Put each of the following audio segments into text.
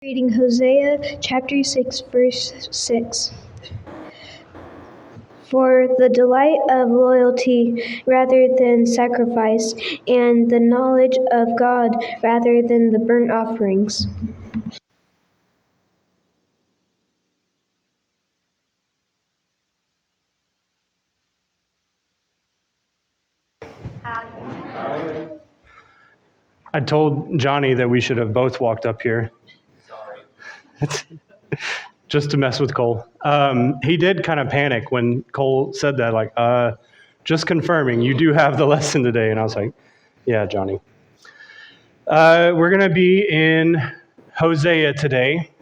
Reading Hosea chapter 6, verse 6. For the delight of loyalty rather than sacrifice, and the knowledge of God rather than the burnt offerings. I told Johnny that we should have both walked up here. Just to mess with Cole. He did kind of panic when Cole said that, like, just confirming, you do have the lesson today. And I was like, yeah, Johnny. We're going to be in Hosea today.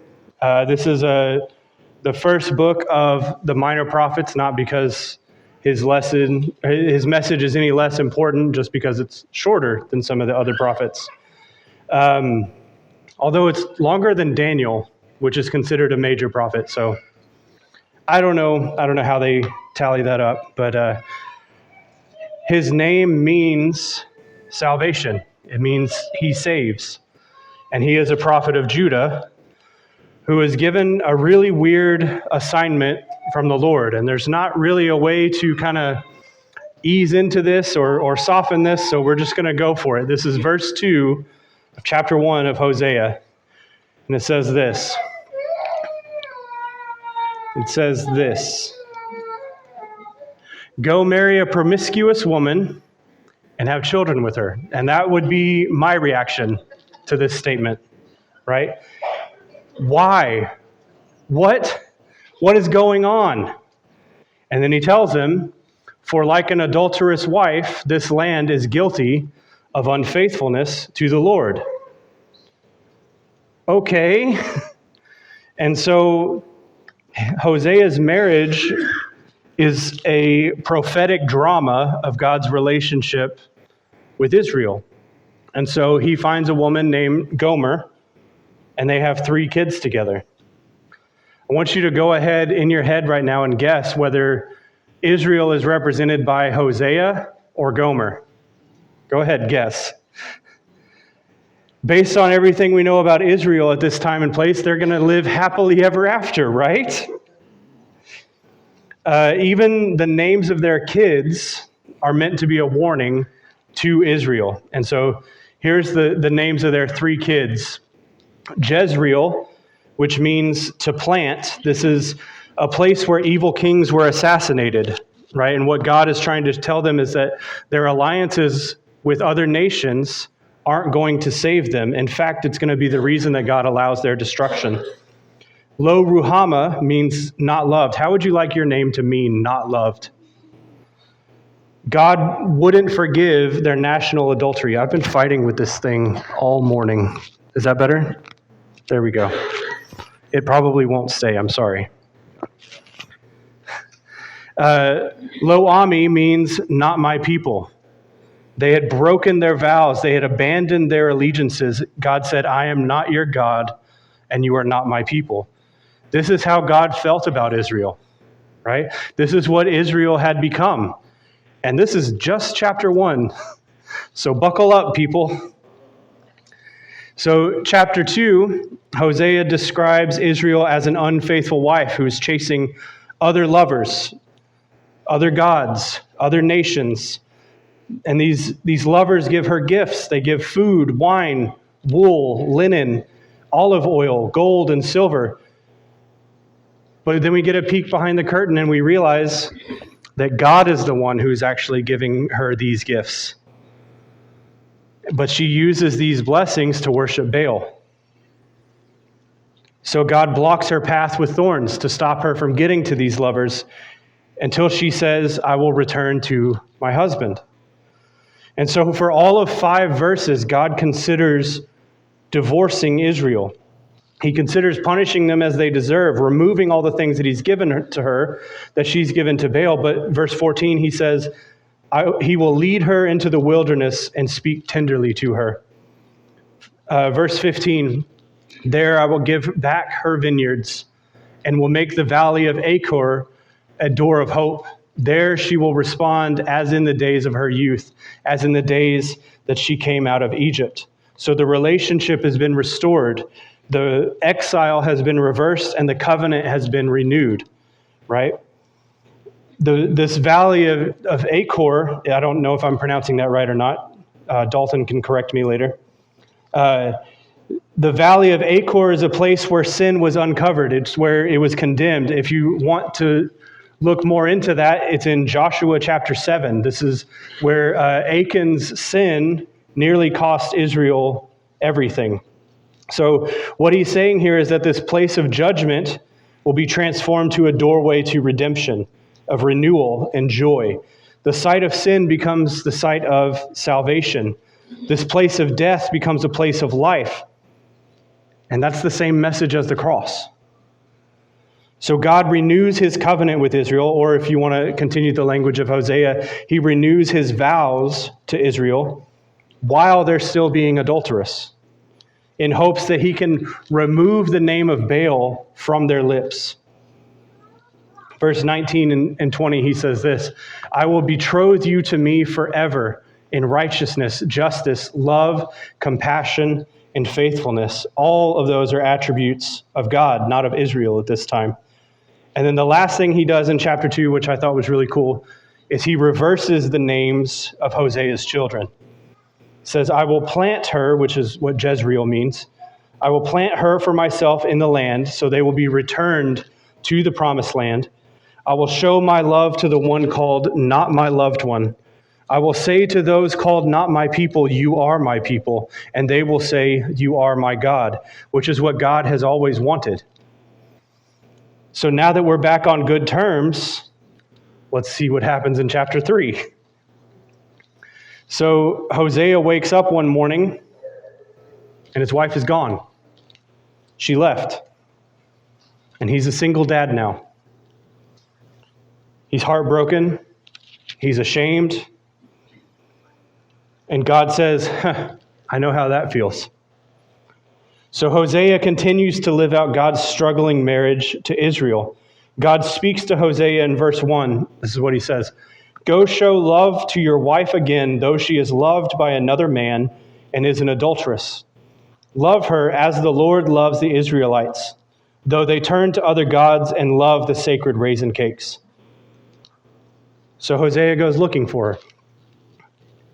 This is the first book of the minor prophets, not because his message is any less important, just because it's shorter than some of the other prophets. Although it's longer than Daniel, which is considered a major prophet. So I don't know how they tally that up, but his name means salvation. It means he saves. And he is a prophet of Judah who is given a really weird assignment from the Lord. And there's not really a way to kind of ease into this or soften this, so we're just going to go for it. This is verse 2 of chapter 1 of Hosea. And it says this. Go marry a promiscuous woman and have children with her. And that would be my reaction to this statement, right? Why? What is going on? And then he tells him, for like an adulterous wife, this land is guilty of unfaithfulness to the Lord. Okay. And so Hosea's marriage is a prophetic drama of God's relationship with Israel. And so he finds a woman named Gomer, and they have 3 kids together. I want you to go ahead in your head right now and guess whether Israel is represented by Hosea or Gomer. Go ahead, guess. Based on everything we know about Israel at this time and place, they're going to live happily ever after, right? Even the names of their kids are meant to be a warning to Israel. And so here's the names of their 3 kids. Jezreel, which means to plant. This is a place where evil kings were assassinated, right? And what God is trying to tell them is that their alliances with other nations aren't going to save them. In fact, it's going to be the reason that God allows their destruction. Lo Ruhama means not loved. How would you like your name to mean not loved? God wouldn't forgive their national adultery. I've been fighting with this thing all morning. Is that better? There we go. It probably won't stay. I'm sorry. Lo Ami means not my people. They had broken their vows. They had abandoned their allegiances. God said, I am not your God, and you are not my people. This is how God felt about Israel, right? This is what Israel had become. And this is just chapter 1. So buckle up, people. So chapter 2, Hosea describes Israel as an unfaithful wife who is chasing other lovers, other gods, other nations. And these lovers give her gifts. They give food, wine, wool, linen, olive oil, gold, and silver. But then we get a peek behind the curtain and we realize that God is the one who's actually giving her these gifts. But she uses these blessings to worship Baal. So God blocks her path with thorns to stop her from getting to these lovers until she says, I will return to my husband. And so for all of 5 verses, God considers divorcing Israel. He considers punishing them as they deserve, removing all the things that he's given to her, that she's given to Baal. But verse 14, he says, he will lead her into the wilderness and speak tenderly to her. Verse 15, there I will give back her vineyards and will make the valley of Achor a door of hope. There she will respond as in the days of her youth, as in the days that she came out of Egypt. So the relationship has been restored. The exile has been reversed and the covenant has been renewed, right? This valley of Achor, I don't know if I'm pronouncing that right or not. Dalton can correct me later. The valley of Achor is a place where sin was uncovered. It's where it was condemned. If you want to look more into that, it's in Joshua chapter 7. This is where Achan's sin nearly cost Israel everything. So what he's saying here is that this place of judgment will be transformed to a doorway to redemption, of renewal and joy. The site of sin becomes the site of salvation. This place of death becomes a place of life. And that's the same message as the cross. So God renews his covenant with Israel, or if you want to continue the language of Hosea, he renews his vows to Israel while they're still being adulterous, in hopes that he can remove the name of Baal from their lips. Verse 19 and 20, he says this, I will betroth you to me forever in righteousness, justice, love, compassion, and faithfulness. All of those are attributes of God, not of Israel at this time. And then the last thing he does in chapter 2, which I thought was really cool, is he reverses the names of Hosea's children. Says, I will plant her, which is what Jezreel means. I will plant her for myself in the land, so they will be returned to the promised land. I will show my love to the one called not my loved one. I will say to those called not my people, you are my people. And they will say, you are my God, which is what God has always wanted. So now that we're back on good terms, let's see what happens in chapter 3. So Hosea wakes up one morning, and his wife is gone. She left. And he's a single dad now. He's heartbroken. He's ashamed. And God says, I know how that feels. So Hosea continues to live out God's struggling marriage to Israel. God speaks to Hosea in verse 1. This is what he says. Go show love to your wife again, though she is loved by another man and is an adulteress. Love her as the Lord loves the Israelites, though they turn to other gods and love the sacred raisin cakes. So Hosea goes looking for her.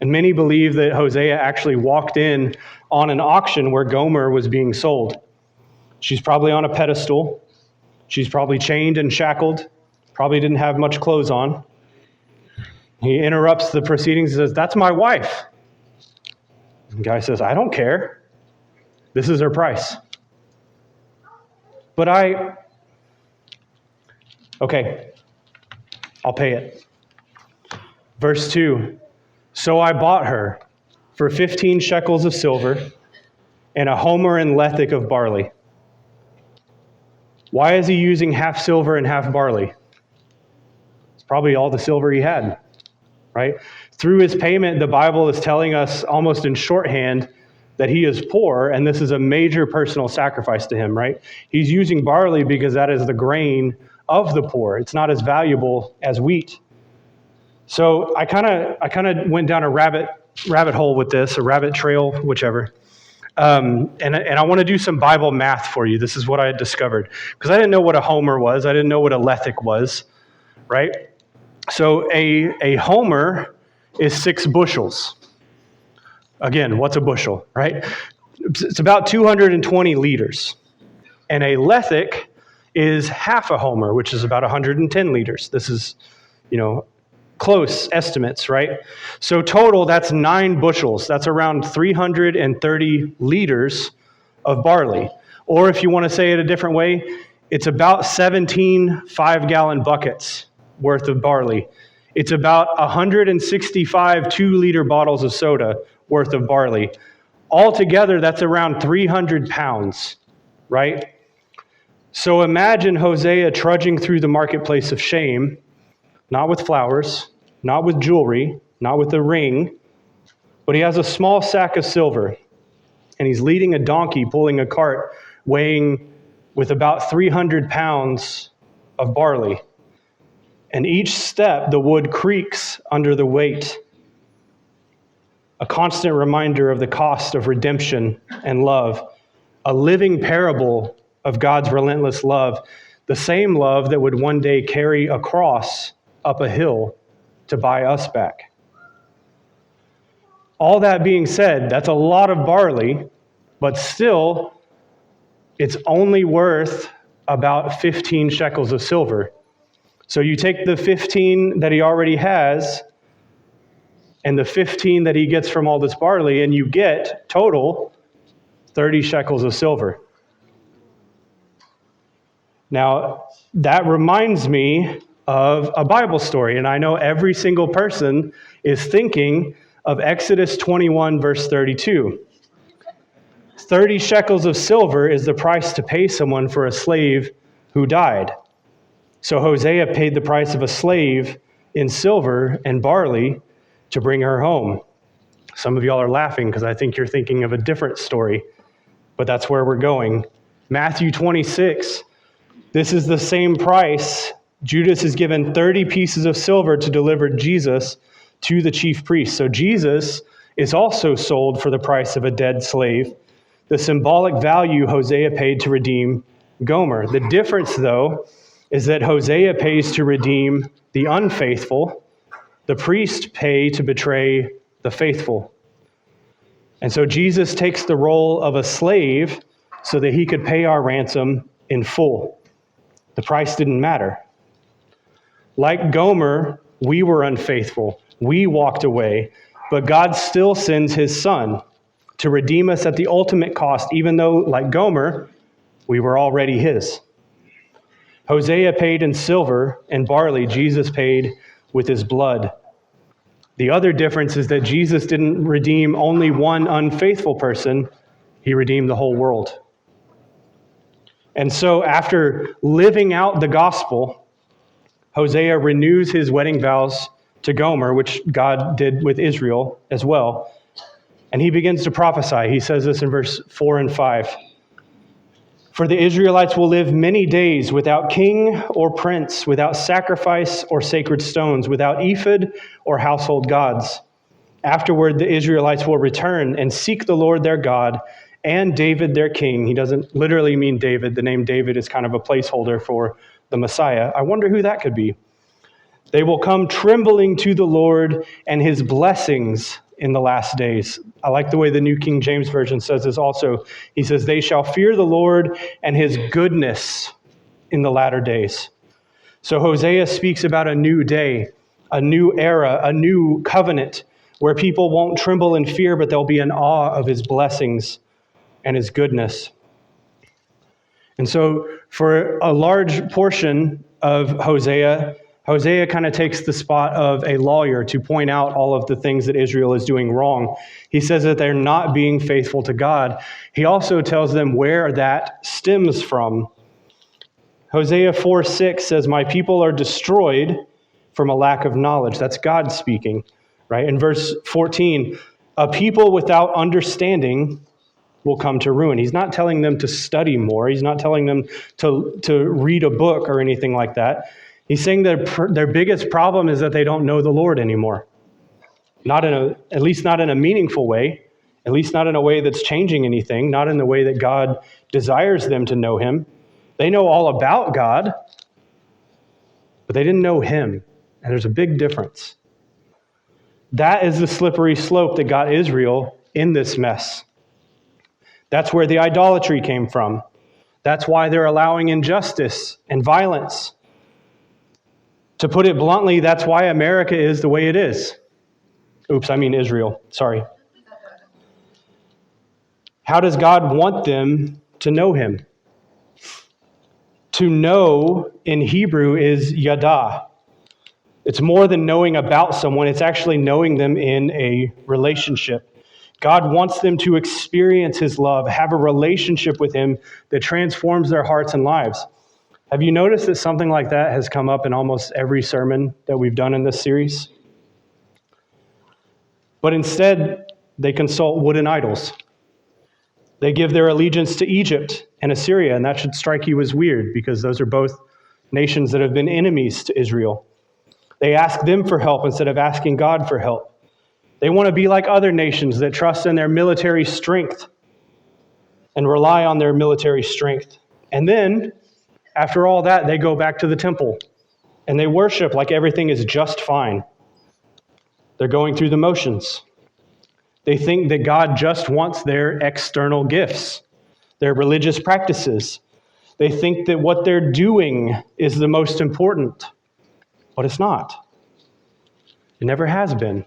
And many believe that Hosea actually walked in on an auction where Gomer was being sold. She's probably on a pedestal. She's probably chained and shackled. Probably didn't have much clothes on. He interrupts the proceedings and says, that's my wife. The guy says, I don't care. This is her price. But okay, I'll pay it. Verse 2, so I bought her for 15 shekels of silver and a homer and lethek of barley. Why is he using half silver and half barley? It's probably all the silver he had, right? Through his payment, the Bible is telling us almost in shorthand that he is poor, and this is a major personal sacrifice to him, right? He's using barley because that is the grain of the poor. It's not as valuable as wheat. So I kind of went down a rabbit hole with this, a rabbit trail, whichever. And I want to do some Bible math for you. This is what I had discovered. Because I didn't know what a homer was. I didn't know what a lethek was, right? So a homer is 6 bushels. Again, what's a bushel, right? It's about 220 liters. And a lethek is half a homer, which is about 110 liters. This is, close estimates, right? So total, that's 9 bushels. That's around 330 liters of barley. Or if you want to say it a different way, it's about 17 5-gallon buckets worth of barley. It's about 165 2-liter bottles of soda worth of barley. Altogether, that's around 300 pounds, right? So imagine Hosea trudging through the marketplace of shame, not with flowers, not with jewelry, not with a ring, but he has a small sack of silver, and he's leading a donkey pulling a cart weighing with about 300 pounds of barley. And each step, the wood creaks under the weight, a constant reminder of the cost of redemption and love, a living parable of God's relentless love, the same love that would one day carry a cross up a hill to buy us back. All that being said, that's a lot of barley, but still, it's only worth about 15 shekels of silver. So you take the 15 that he already has and the 15 that he gets from all this barley, and you get total 30 shekels of silver. Now, that reminds me of a Bible story, and I know every single person is thinking of Exodus 21, verse 32. 30 shekels of silver is the price to pay someone for a slave who died. So Hosea paid the price of a slave in silver and barley to bring her home. Some of y'all are laughing because I think you're thinking of a different story, but that's where we're going. Matthew 26, this is the same price. Judas is given 30 pieces of silver to deliver Jesus to the chief priest. So Jesus is also sold for the price of a dead slave, the symbolic value Hosea paid to redeem Gomer. The difference, though, is that Hosea pays to redeem the unfaithful, the priests pay to betray the faithful. And so Jesus takes the role of a slave so that he could pay our ransom in full. The price didn't matter. Like Gomer, we were unfaithful. We walked away, but God still sends his son to redeem us at the ultimate cost, even though, like Gomer, we were already his. Hosea paid in silver and barley. Jesus paid with his blood. The other difference is that Jesus didn't redeem only one unfaithful person. He redeemed the whole world. And so after living out the gospel, Hosea renews his wedding vows to Gomer, which God did with Israel as well. And he begins to prophesy. He says this in verse 4 and 5. For the Israelites will live many days without king or prince, without sacrifice or sacred stones, without ephod or household gods. Afterward, the Israelites will return and seek the Lord their God and David their king. He doesn't literally mean David. The name David is kind of a placeholder for the Messiah. I wonder who that could be. They will come trembling to the Lord and his blessings in the last days. I like the way the New King James Version says this also. He says, they shall fear the Lord and his goodness in the latter days. So Hosea speaks about a new day, a new era, a new covenant where people won't tremble in fear, but they'll be in awe of his blessings and his goodness. And so for a large portion of Hosea kind of takes the spot of a lawyer to point out all of the things that Israel is doing wrong. He says that they're not being faithful to God. He also tells them where that stems from. Hosea 4:6 says, my people are destroyed from a lack of knowledge. That's God speaking, right? In verse 14, a people without understanding will come to ruin. He's not telling them to study more. He's not telling them to read a book or anything like that. He's saying that their biggest problem is that they don't know the Lord anymore. At least not in a meaningful way, at least not in a way that's changing anything, not in the way that God desires them to know him. They know all about God, but they didn't know him. And there's a big difference. That is the slippery slope that got Israel in this mess. That's where the idolatry came from. That's why they're allowing injustice and violence. To put it bluntly, that's why America is the way it is. Oops, I mean Israel. Sorry. How does God want them to know him? To know in Hebrew is yada. It's more than knowing about someone. It's actually knowing them in a relationship. God wants them to experience his love, have a relationship with him that transforms their hearts and lives. Have you noticed that something like that has come up in almost every sermon that we've done in this series? But instead, they consult wooden idols. They give their allegiance to Egypt and Assyria, and that should strike you as weird because those are both nations that have been enemies to Israel. They ask them for help instead of asking God for help. They want to be like other nations that trust in their military strength. and rely on their military strength. And then, after all that, they go back to the temple and they worship like everything is just fine. They're going through the motions. They think that God just wants their external gifts, their religious practices. They think that what they're doing is the most important, but it's not. It never has been.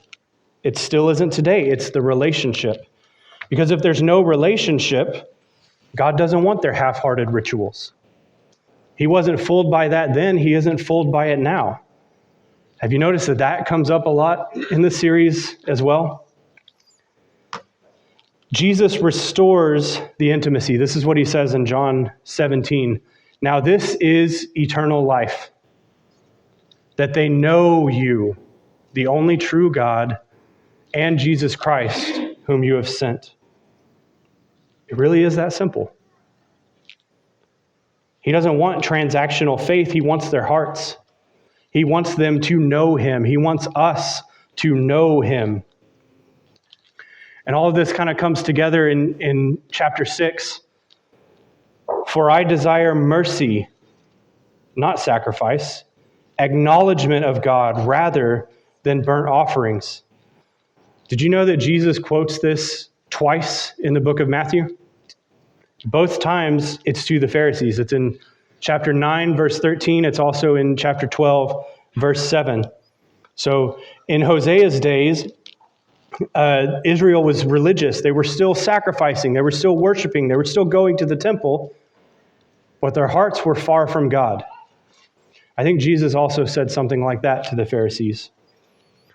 It still isn't today. It's the relationship. Because if there's no relationship, God doesn't want their half-hearted rituals. He wasn't fooled by that then. He isn't fooled by it now. Have you noticed that that comes up a lot in the series as well? Jesus restores the intimacy. This is what he says in John 17. Now this is eternal life, that they know you, the only true God, and Jesus Christ, whom you have sent. It really is that simple. He doesn't want transactional faith. He wants their hearts. He wants them to know him. He wants us to know him. And all of this kind of comes together in chapter 6. For I desire mercy, not sacrifice, acknowledgement of God rather than burnt offerings. Did you know that Jesus quotes this twice in the book of Matthew? Both times it's to the Pharisees. It's in chapter 9, verse 13. It's also in chapter 12, verse 7. So in Hosea's days, Israel was religious. They were still sacrificing. They were still worshiping. They were still going to the temple, but their hearts were far from God. I think Jesus also said something like that to the Pharisees.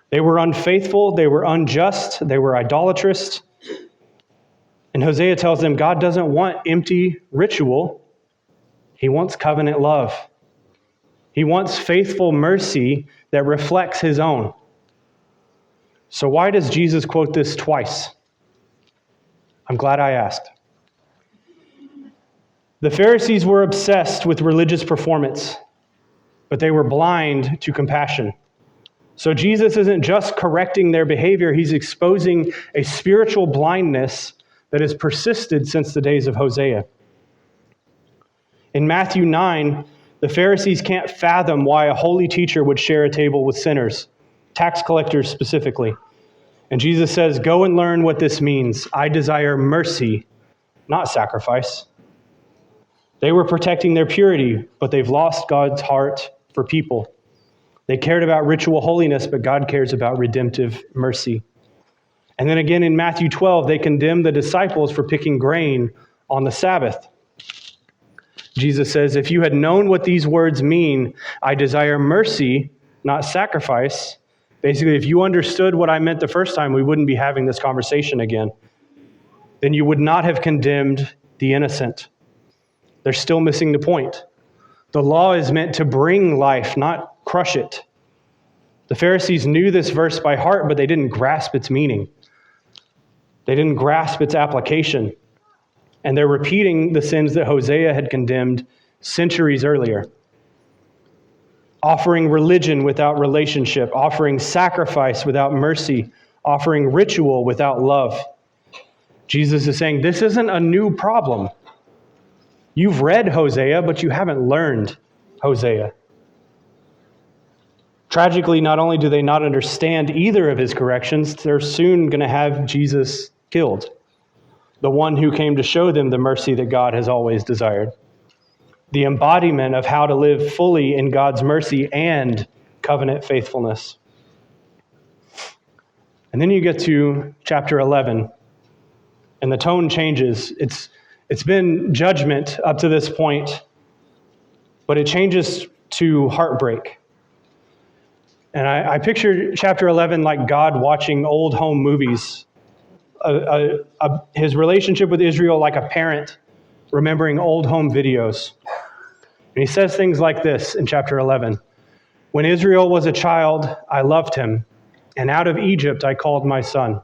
They were unfaithful. They were unjust. They were idolatrous. And Hosea tells them God doesn't want empty ritual. He wants covenant love. He wants faithful mercy that reflects his own. So why does Jesus quote this twice? I'm glad I asked. The Pharisees were obsessed with religious performance, but they were blind to compassion. So Jesus isn't just correcting their behavior, he's exposing a spiritual blindness that has persisted since the days of Hosea. In Matthew 9, the Pharisees can't fathom why a holy teacher would share a table with sinners, tax collectors specifically. And Jesus says, go and learn what this means. I desire mercy, not sacrifice. They were protecting their purity, but they've lost God's heart for people. They cared about ritual holiness, but God cares about redemptive mercy. And then again in Matthew 12, they condemn the disciples for picking grain on the Sabbath. Jesus says, if you had known what these words mean, I desire mercy, not sacrifice. Basically, if you understood what I meant the first time, we wouldn't be having this conversation again. Then you would not have condemned the innocent. They're still missing the point. The law is meant to bring life, not crush it. The Pharisees knew this verse by heart, but they didn't grasp its meaning. They didn't grasp its application. And they're repeating the sins that Hosea had condemned centuries earlier. Offering religion without relationship, offering sacrifice without mercy, offering ritual without love. Jesus is saying, this isn't a new problem. You've read Hosea, but you haven't learned Hosea. Tragically, not only do they not understand either of his corrections, they're soon going to have Jesus killed, the one who came to show them the mercy that God has always desired. The embodiment of how to live fully in God's mercy and covenant faithfulness. And then you get to chapter 11, and the tone changes. It's been judgment up to this point, but it changes to heartbreak. And I picture chapter 11 like God watching old home movies, his relationship with Israel like a parent remembering old home videos. And he says things like this in chapter 11. When Israel was a child, I loved him, and out of Egypt I called my son.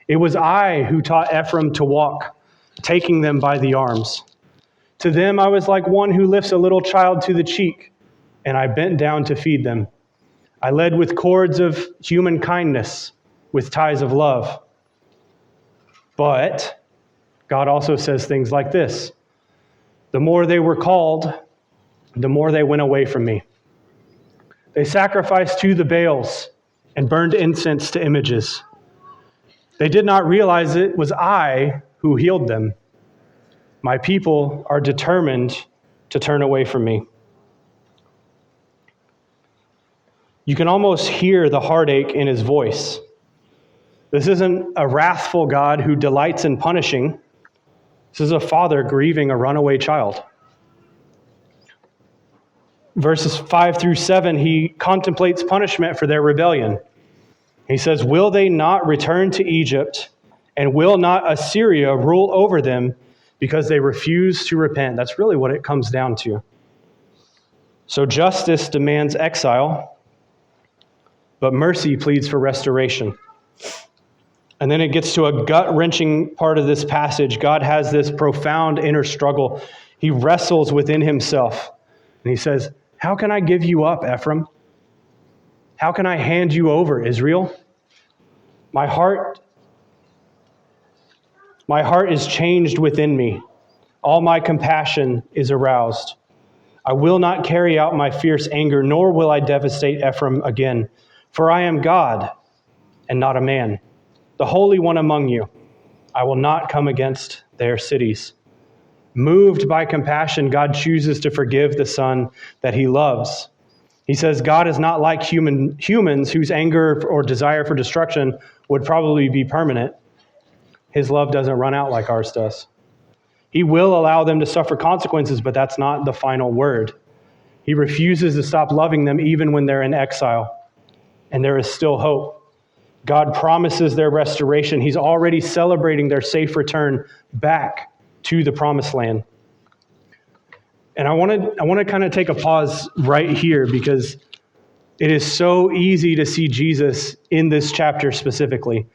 It was I who taught Ephraim to walk, taking them by the arms. To them I was like one who lifts a little child to the cheek, and I bent down to feed them. I led with cords of human kindness, with ties of love. But God also says things like this: the more they were called, the more they went away from me. They sacrificed to the Baals and burned incense to images. They did not realize it was I who healed them. My people are determined to turn away from me. You can almost hear the heartache in his voice. This isn't a wrathful God who delights in punishing. This is a father grieving a runaway child. Verses 5 through 7, he contemplates punishment for their rebellion. He says, will they not return to Egypt, and will not Assyria rule over them because they refuse to repent? That's really what it comes down to. So justice demands exile, but mercy pleads for restoration. And then it gets to a gut-wrenching part of this passage. God has this profound inner struggle. He wrestles within himself, and he says, how can I give you up, Ephraim? How can I hand you over, Israel? My heart is changed within me. All my compassion is aroused. I will not carry out my fierce anger, nor will I devastate Ephraim again. For I am God and not a man, the Holy One among you. I will not come against their cities. Moved by compassion, God chooses to forgive the son that he loves. He says God is not like humans whose anger or desire for destruction would probably be permanent. His love doesn't run out like ours does. He will allow them to suffer consequences, but that's not the final word. He refuses to stop loving them even when they're in exile, and there is still hope. God promises their restoration. He's already celebrating their safe return back to the promised land. And I want to kind of take a pause right here, because it is so easy to see Jesus in this chapter specifically.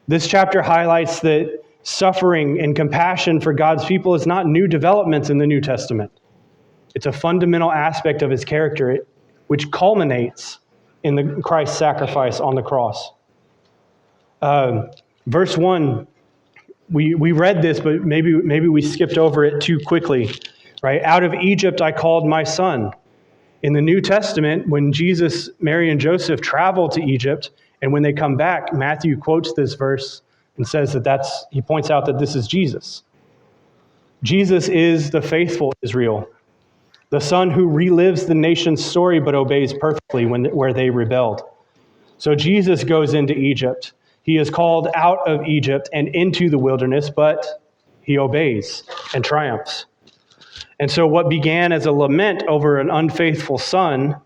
This chapter highlights that suffering and compassion for God's people is not new developments in the New Testament. It's a fundamental aspect of his character, which culminates in Christ's sacrifice on the cross. Verse 1, we read this, but maybe we skipped over it too quickly. Right? Out of Egypt I called my son. In the New Testament, when Jesus, Mary, and Joseph travel to Egypt, and when they come back, Matthew quotes this verse and says he points out that this is Jesus. Jesus is the faithful Israel, the son who relives the nation's story but obeys perfectly where they rebelled. So Jesus goes into Egypt. He is called out of Egypt and into the wilderness, but he obeys and triumphs. And so what began as a lament over an unfaithful son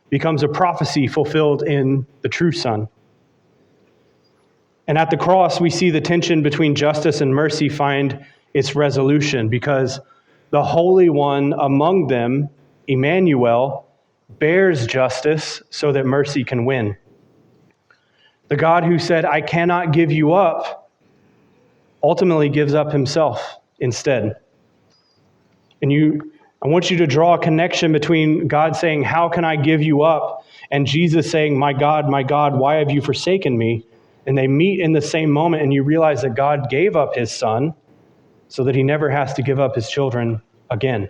becomes a prophecy fulfilled in the true son. And at the cross, we see the tension between justice and mercy find its resolution, because the Holy One among them, Emmanuel, bears justice so that mercy can win. The God who said, I cannot give you up, ultimately gives up himself instead. And I want you to draw a connection between God saying, how can I give you up? And Jesus saying, my God, why have you forsaken me? And they meet in the same moment, and you realize that God gave up his son so that he never has to give up his children again.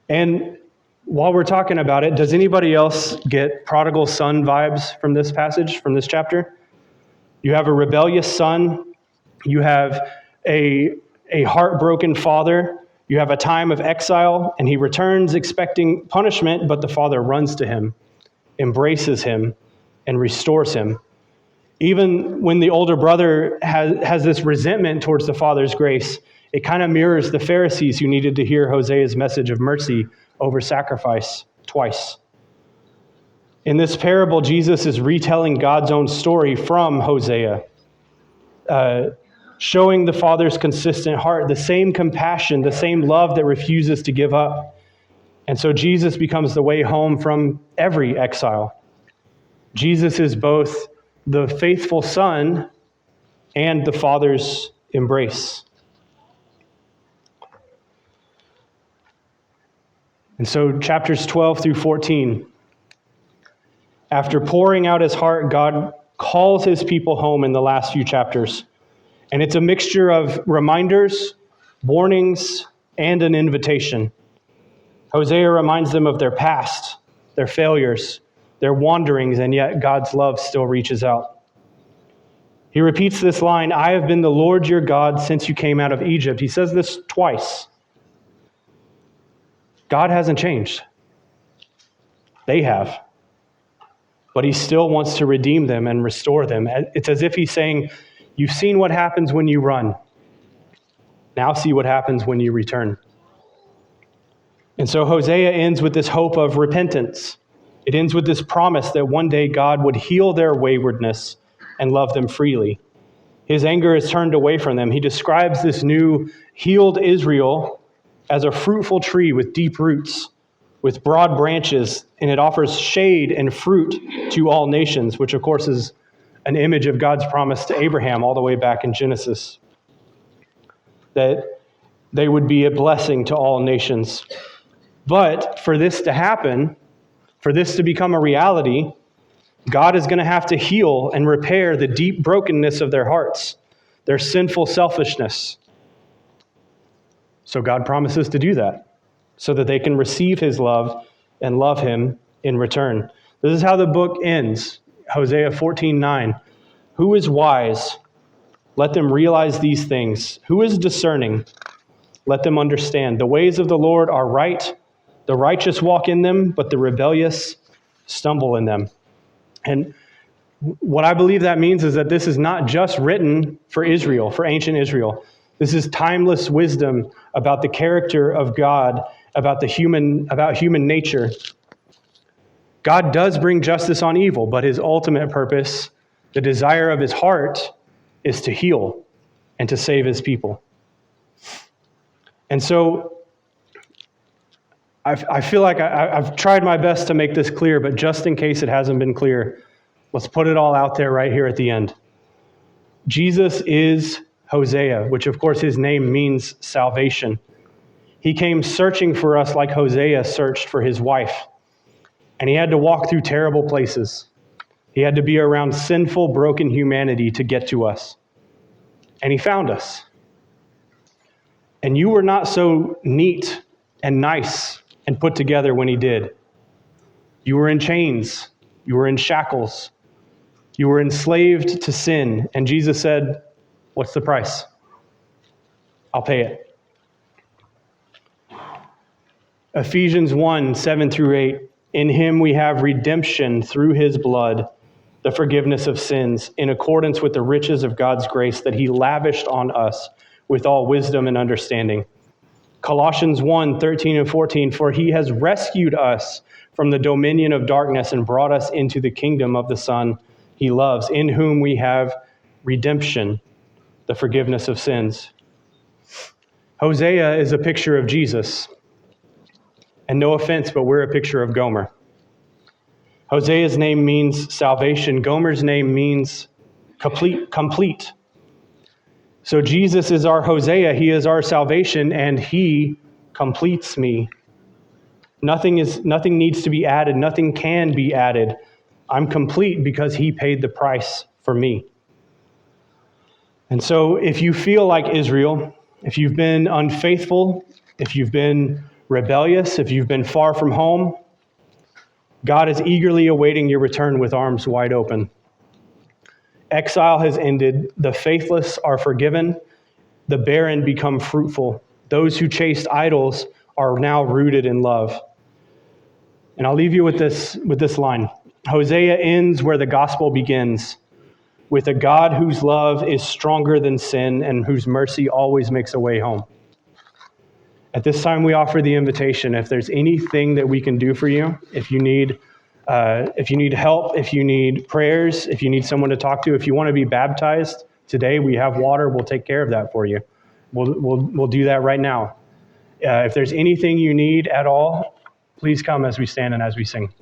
And while we're talking about it, does anybody else get prodigal son vibes from this passage, from this chapter? You have a rebellious son. You have a heartbroken father. You have a time of exile, and he returns expecting punishment, but the father runs to him, embraces him, and restores him. Even when the older brother has this resentment towards the father's grace, it kind of mirrors the Pharisees who needed to hear Hosea's message of mercy over sacrifice twice. In this parable, Jesus is retelling God's own story from Hosea, showing the Father's consistent heart, the same compassion, the same love that refuses to give up. And so Jesus becomes the way home from every exile. Jesus is both the faithful Son and the Father's embrace. And so chapters 12 through 14, after pouring out his heart, God calls his people home in the last few chapters And it's a mixture of reminders, warnings, and an invitation. Hosea reminds them of their past, their failures, their wanderings, and yet God's love still reaches out. He repeats this line, I have been the Lord your God since you came out of Egypt. He says this twice. God hasn't changed. They have. But he still wants to redeem them and restore them. It's as if he's saying, you've seen what happens when you run. Now see what happens when you return. And so Hosea ends with this hope of repentance. It ends with this promise that one day God would heal their waywardness and love them freely. His anger is turned away from them. He describes this new healed Israel as a fruitful tree with deep roots, with broad branches, and it offers shade and fruit to all nations, which of course is an image of God's promise to Abraham all the way back in Genesis, that they would be a blessing to all nations. But for this to happen, for this to become a reality, God is going to have to heal and repair the deep brokenness of their hearts, their sinful selfishness. So God promises to do that so that they can receive his love and love him in return. This is how the book ends, Hosea 14:9. Who is wise? Let them realize these things. Who is discerning? Let them understand. The ways of the Lord are right. The righteous walk in them, but the rebellious stumble in them. And what I believe that means is that this is not just written for Israel, for ancient Israel. This is timeless wisdom about the character of God, about human nature. God does bring justice on evil, but his ultimate purpose, the desire of his heart, is to heal and to save his people. And so I feel like I've tried my best to make this clear, but just in case it hasn't been clear, let's put it all out there right here at the end. Jesus is Hosea, which of course his name means salvation. He came searching for us like Hosea searched for his wife. And he had to walk through terrible places. He had to be around sinful, broken humanity to get to us. And he found us. And you were not so neat and nice and put together when he did. You were in chains. You were in shackles. You were enslaved to sin. And Jesus said, what's the price? I'll pay it. Ephesians 1:7-8. In him we have redemption through his blood, the forgiveness of sins, in accordance with the riches of God's grace that he lavished on us with all wisdom and understanding. Colossians 1:13-14, for he has rescued us from the dominion of darkness and brought us into the kingdom of the Son he loves, in whom we have redemption, the forgiveness of sins. Hosea is a picture of Jesus. And no offense, but we're a picture of Gomer. Hosea's name means salvation. Gomer's name means complete. So Jesus is our Hosea, he is our salvation, and he completes me. Nothing needs to be added, nothing can be added. I'm complete because he paid the price for me. And so if you feel like Israel, if you've been unfaithful, if you've been rebellious, if you've been far from home, God is eagerly awaiting your return with arms wide open. Exile has ended. The faithless are forgiven. The barren become fruitful. Those who chased idols are now rooted in love. And I'll leave you with this line. Hosea ends where the gospel begins, with a God whose love is stronger than sin and whose mercy always makes a way home. At this time, we offer the invitation. If there's anything that we can do for you, if you need help, if you need prayers, if you need someone to talk to, if you want to be baptized today, we have water. We'll take care of that for you. We'll do that right now. If there's anything you need at all, please come as we stand and as we sing.